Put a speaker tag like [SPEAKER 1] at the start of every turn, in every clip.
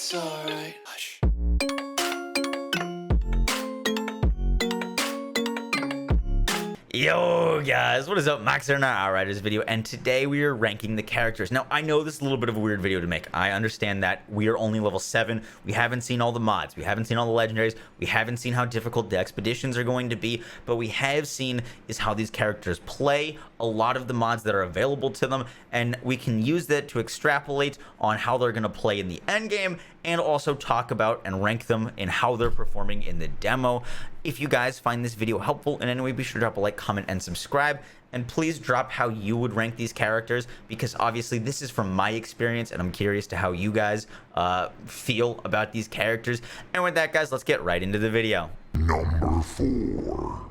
[SPEAKER 1] It's alright. Hush.
[SPEAKER 2] Yo guys, what is up? Max here in our Outriders video, and today we are ranking the characters. Now, I know this is a little bit of a weird video to make. I understand that we are only level 7. We haven't seen all the mods. We haven't seen all the legendaries. We haven't seen how difficult the expeditions are going to be, but we have seen is how these characters play, a lot of the mods that are available to them, and we can use that to extrapolate on how they're going to play in the end game, and also talk about and rank them in how they're performing in the demo. If you guys find this video helpful in any way, be sure to drop a like, comment, and subscribe. And please drop how you would rank these characters, because obviously this is from my experience and I'm curious to how you guys feel about these characters. And with that, guys, let's get right into the video.
[SPEAKER 3] Number 4.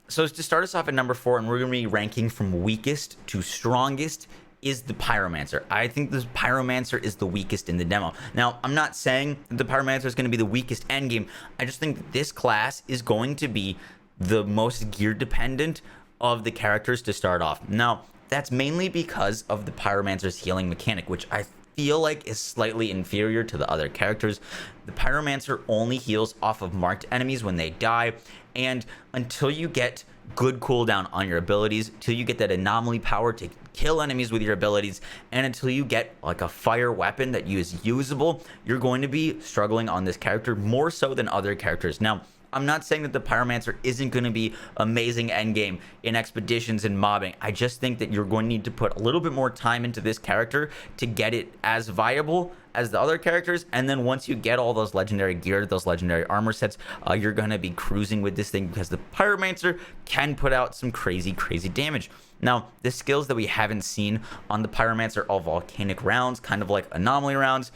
[SPEAKER 2] So to start us off at number 4, and we're going to be ranking from weakest to strongest, is the Pyromancer. I think the Pyromancer is the weakest in the demo. Now, I'm not saying that the Pyromancer is going to be the weakest endgame. I just think that this class is going to be the most gear dependent of the characters to start off. Now, that's mainly because of the Pyromancer's healing mechanic, which I feel like is slightly inferior to the other characters. The Pyromancer only heals off of marked enemies when they die, and until you get good cooldown on your abilities, till you get that anomaly power to kill enemies with your abilities, and until you get like a fire weapon that is usable, you're going to be struggling on this character more so than other characters. Now, I'm not saying that the Pyromancer isn't going to be amazing endgame in expeditions and mobbing. I just think that you're going to need to put a little bit more time into this character to get it as viable as the other characters. And then once you get all those legendary gear, those legendary armor sets, you're going to be cruising with this thing, because the Pyromancer can put out some crazy damage. Now, the skills that we haven't seen on the Pyromancer are volcanic rounds, kind of like anomaly rounds.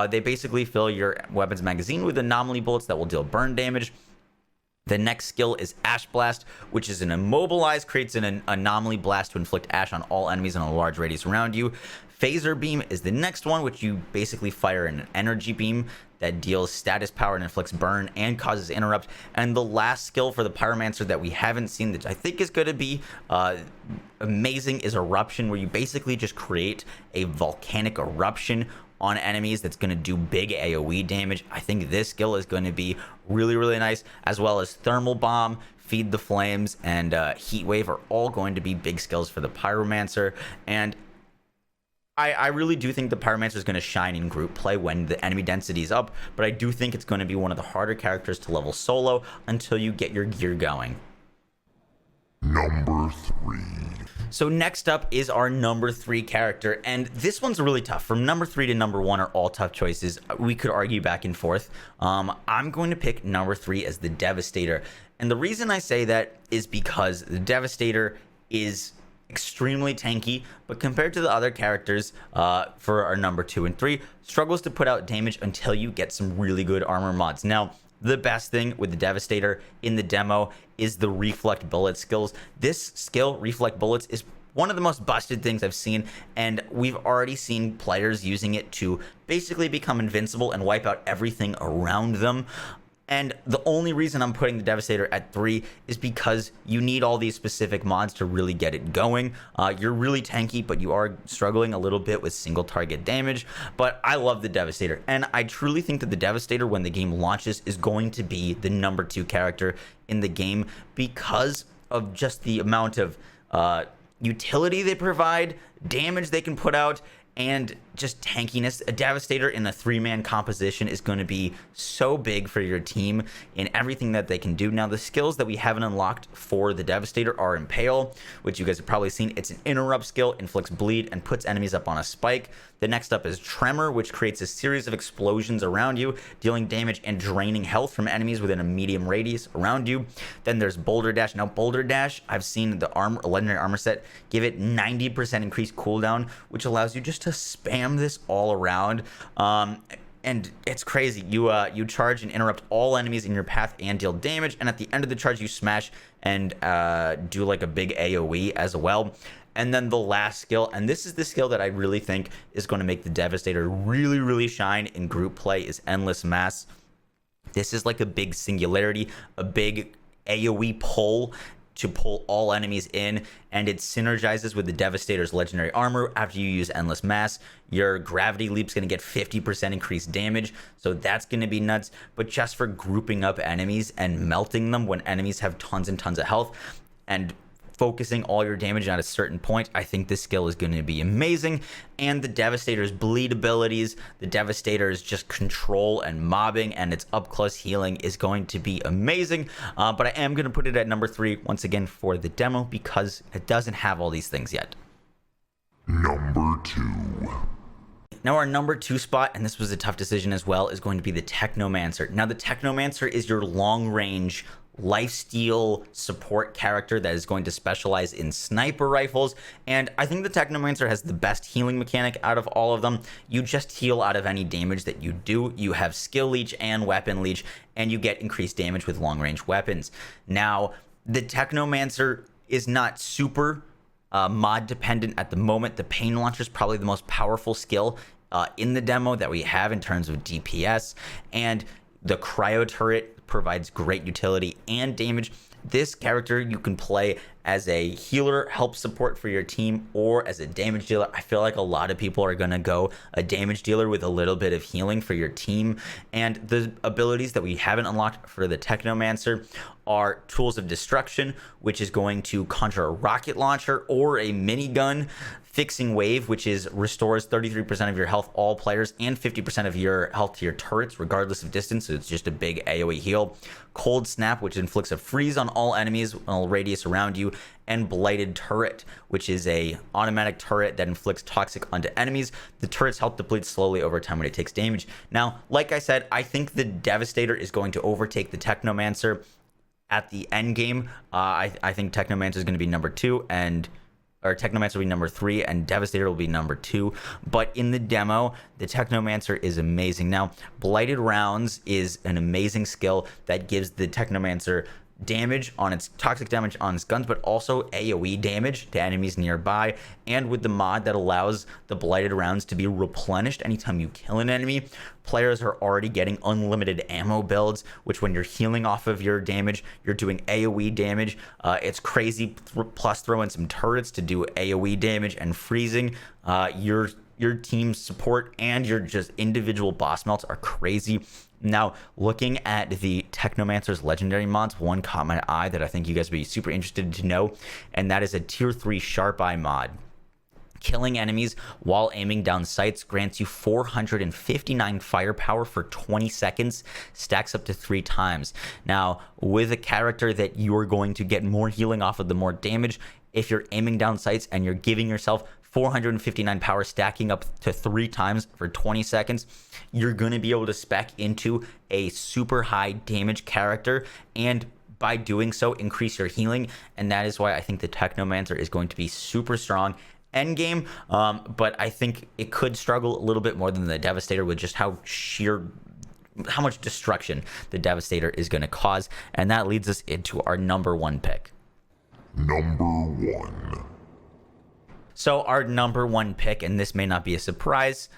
[SPEAKER 2] They basically fill your weapon's magazine with anomaly bullets that will deal burn damage. The next skill is Ash Blast, which is an immobilize, creates an anomaly blast to inflict ash on all enemies in a large radius around you. Phaser Beam is the next one, which you basically fire an energy beam that deals status power and inflicts burn and causes interrupt. And the last skill for the Pyromancer that we haven't seen, that I think is going to be amazing, is Eruption, where you basically just create a volcanic eruption on enemies that's going to do big AoE damage. I think this skill is going to be really nice, as well as Thermal Bomb, Feed the Flames, and Heat Wave are all going to be big skills for the Pyromancer. And I really do think the Pyromancer is going to shine in group play when the enemy density is up, but I do think it's going to be one of the harder characters to level solo until you get your gear going.
[SPEAKER 3] Number 3.
[SPEAKER 2] So next up is our number 3 character, and this one's really tough. From number 3 to number 1 are all tough choices. We could argue back and forth. I'm going to pick number 3 as the Devastator, and the reason I say that is because the Devastator is extremely tanky, but compared to the other characters for our number 2 and 3, struggles to put out damage until you get some really good armor mods. Now, the best thing with the Devastator in the demo is the Reflect Bullet skills. This skill, Reflect Bullets, is one of the most busted things I've seen, and we've already seen players using it to basically become invincible and wipe out everything around them. And the only reason I'm putting the Devastator at 3 is because you need all these specific mods to really get it going. You're really tanky, but you are struggling a little bit with single target damage. But I love the Devastator, and I truly think that the Devastator, when the game launches, is going to be the number 2 character in the game, because of just the amount of utility they provide, damage they can put out, and just tankiness. A Devastator in a 3-man composition is going to be so big for your team in everything that they can do. Now, the skills that we haven't unlocked for the Devastator are Impale, which you guys have probably seen. It's an interrupt skill, inflicts bleed, and puts enemies up on a spike. The next up is Tremor, which creates a series of explosions around you, dealing damage and draining health from enemies within a medium radius around you. Then there's Boulder Dash. Now, Boulder Dash, I've seen the legendary armor set give it 90% increased cooldown, which allows you just to spam this all around. And it's crazy. You charge and interrupt all enemies in your path and deal damage, and at the end of the charge you smash and do like a big AoE as well. And then the last skill, and this is the skill that I really think is going to make the Devastator really shine in group play, is Endless Mass. This is like a big singularity, a big AoE pull to pull all enemies in, and it synergizes with the Devastator's legendary armor. After you use Endless Mass, your gravity leap's going to get 50% increased damage, so that's going to be nuts. But just for grouping up enemies and melting them when enemies have tons and tons of health and focusing all your damage at a certain point, I think this skill is going to be amazing. And the Devastator's bleed abilities, the Devastator's just control and mobbing, and its up close healing is going to be amazing. But I am going to put it at number 3 once again for the demo because it doesn't have all these things yet.
[SPEAKER 3] Number 2.
[SPEAKER 2] Now our number 2 spot, and this was a tough decision as well, is going to be the TECHNOMANCER. Now the TECHNOMANCER is your long range lifesteal support character that is going to specialize in sniper rifles, and I think the TECHNOMANCER has the best healing mechanic out of all of them. You just heal out of any damage that you do. You have skill leech and weapon leech, and you get increased damage with long range weapons. Now the TECHNOMANCER is not super mod dependent at the moment. The pain launcher is probably the most powerful skill in the demo that we have in terms of DPS, and the cryo turret provides great utility and damage. This character you can play as a healer, help support for your team, or as a damage dealer. I feel like a lot of people are going to go a damage dealer with a little bit of healing for your team. And the abilities that we haven't unlocked for the TECHNOMANCER are Tools of Destruction, which is going to conjure a rocket launcher or a minigun. Fixing Wave, which is restores 33% of your health all players and 50% of your health to your turrets regardless of distance, so it's just a big AoE heal. Cold Snap, which inflicts a freeze on all enemies in a radius around you. And Blighted Turret, which is a automatic turret that inflicts toxic onto enemies. The turret's health depletes slowly over time when it takes damage. Now, like I said, I think the Devastator is going to overtake the TECHNOMANCER at the end game. I think TECHNOMANCER is going to be number 2, or TECHNOMANCER will be number 3, and Devastator will be number 2. But in the demo, the TECHNOMANCER is amazing. Now, Blighted Rounds is an amazing skill that gives the TECHNOMANCER damage on its toxic damage on its guns, but also AoE damage to enemies nearby. And with the mod that allows the Blighted Rounds to be replenished anytime you kill an enemy, players are already getting unlimited ammo builds, which when you're healing off of your damage, you're doing AoE damage. It's crazy. Plus throw in some turrets to do AoE damage and freezing. Your team's support and your just individual boss melts are crazy. Now, looking at the TECHNOMANCER's legendary mods, one caught my eye that I think you guys would be super interested to know, and that is a tier 3 Sharp Eye mod. Killing enemies while aiming down sights grants you 459 firepower for 20 seconds, stacks up to 3 times. Now, with a character that you're going to get more healing off of the more damage, if you're aiming down sights and you're giving yourself 459 power stacking up to 3 times for 20 seconds, you're going to be able to spec into a super high damage character, and by doing so increase your healing. And that is why I think the TECHNOMANCER is going to be super strong end game, but I think it could struggle a little bit more than the Devastator with just how much destruction the Devastator is going to cause. And that leads us into our number 1 pick.
[SPEAKER 3] Number 1.
[SPEAKER 2] So our number 1 pick, and this may not be a surprise,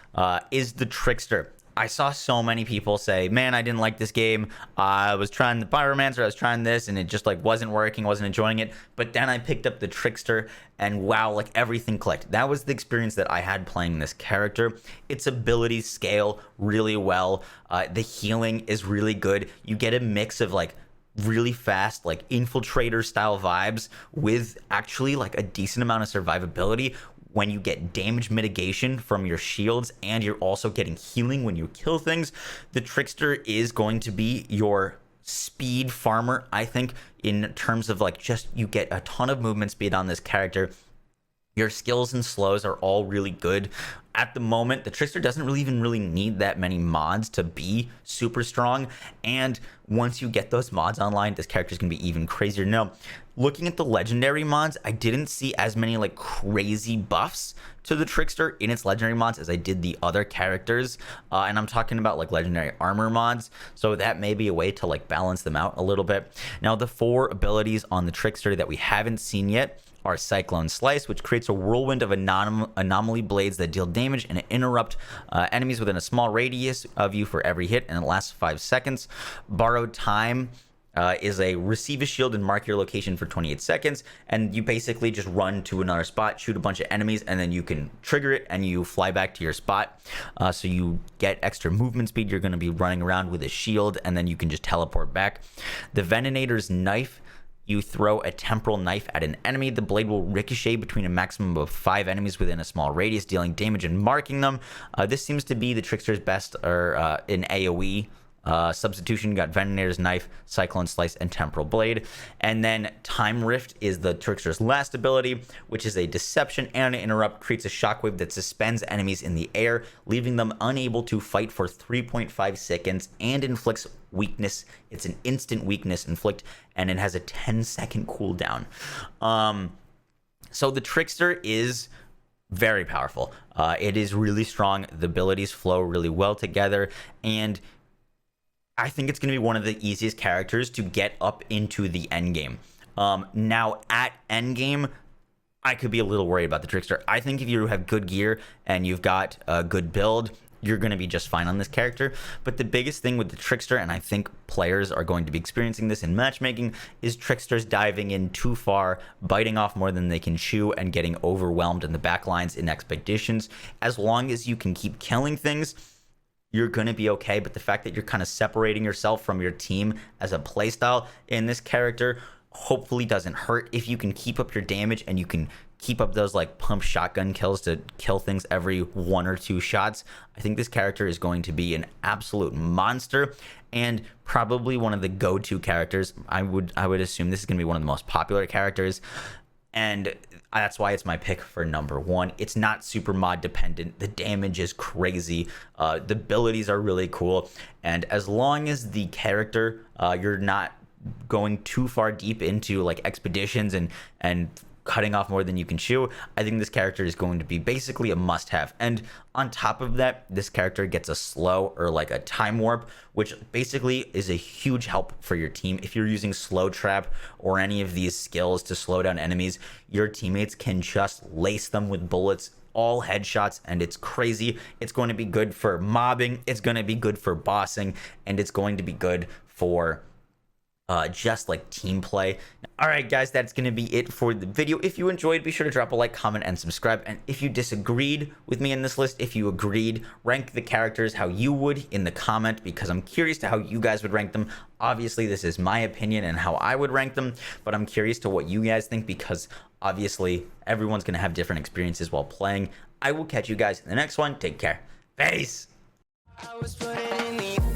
[SPEAKER 2] is the TRICKSTER. I saw so many people say, man, I didn't like this game. I was trying the PYROMANCER, I was trying this, and it just like wasn't working, wasn't enjoying it. But then I picked up the TRICKSTER, and wow, like everything clicked. That was the experience that I had playing this character. Its abilities scale really well. The healing is really good. You get a mix of like really fast, like infiltrator style vibes with actually like a decent amount of survivability when you get damage mitigation from your shields, and you're also getting healing when you kill things. The TRICKSTER is going to be your speed farmer, I think, in terms of like just you get a ton of movement speed on this character. Your skills and slows are all really good. At the moment, the TRICKSTER doesn't really need that many mods to be super strong. And once you get those mods online, this character is going to be even crazier. Now, looking at the legendary mods, I didn't see as many like crazy buffs to the TRICKSTER in its legendary mods as I did the other characters. And I'm talking about like legendary armor mods. So that may be a way to like balance them out a little bit. Now, the 4 abilities on the TRICKSTER that we haven't seen yet are Cyclone Slice, which creates a whirlwind of anomaly blades that deal damage and interrupt enemies within a small radius of you for every hit, and it lasts 5 seconds. Borrowed Time is a receive a shield and mark your location for 28 seconds. And you basically just run to another spot, shoot a bunch of enemies, and then you can trigger it and you fly back to your spot. So you get extra movement speed. You're going to be running around with a shield, and then you can just teleport back. The Venenator's Knife. You throw a temporal knife at an enemy. The blade will ricochet between a maximum of 5 enemies within a small radius, dealing damage and marking them. This seems to be the Trickster's best in AoE. Substitution, you got Venenator's Knife, Cyclone Slice, and Temporal Blade. And then Time Rift is the Trickster's last ability, which is a Deception and an Interrupt. Creates a shockwave that suspends enemies in the air, leaving them unable to fight for 3.5 seconds and inflicts weakness. It's an instant weakness inflict, and it has a 10-second cooldown. So the Trickster is very powerful. It is really strong. The abilities flow really well together, and I think it's going to be one of the easiest characters to get up into the end game. Now, at end game, I could be a little worried about the Trickster. I think if you have good gear and you've got a good build, you're going to be just fine on this character. But the biggest thing with the Trickster, and I think players are going to be experiencing this in matchmaking, is Tricksters diving in too far, biting off more than they can chew, and getting overwhelmed in the backlines in expeditions. As long as you can keep killing things, you're going to be okay. But the fact that you're kind of separating yourself from your team as a playstyle in this character hopefully doesn't hurt. If you can keep up your damage and you can keep up those like pump shotgun kills to kill things every 1 or 2 shots, I think this character is going to be an absolute monster and probably one of the go-to characters. I would assume this is going to be one of the most popular characters, and that's why it's my pick for number 1. It's not super mod dependent. The damage is crazy. The abilities are really cool. And as long as the character, you're not going too far deep into like expeditions and cutting off more than you can chew, I think this character is going to be basically a must-have. And on top of that, this character gets a slow or like a time warp, which basically is a huge help for your team. If you're using slow trap or any of these skills to slow down enemies, your teammates can just lace them with bullets, all headshots, and it's crazy. It's going to be good for mobbing, it's going to be good for bossing, and it's going to be good for just like team play. All right, guys, that's going to be it for the video. If you enjoyed, be sure to drop a like, comment, and subscribe. And if you disagreed with me in this list, if you agreed, rank the characters how you would in the comment, because I'm curious to how you guys would rank them. Obviously, this is my opinion and how I would rank them, but I'm curious to what you guys think, because obviously everyone's going to have different experiences while playing. I will catch you guys in the next one. Take care. Peace. I was put in the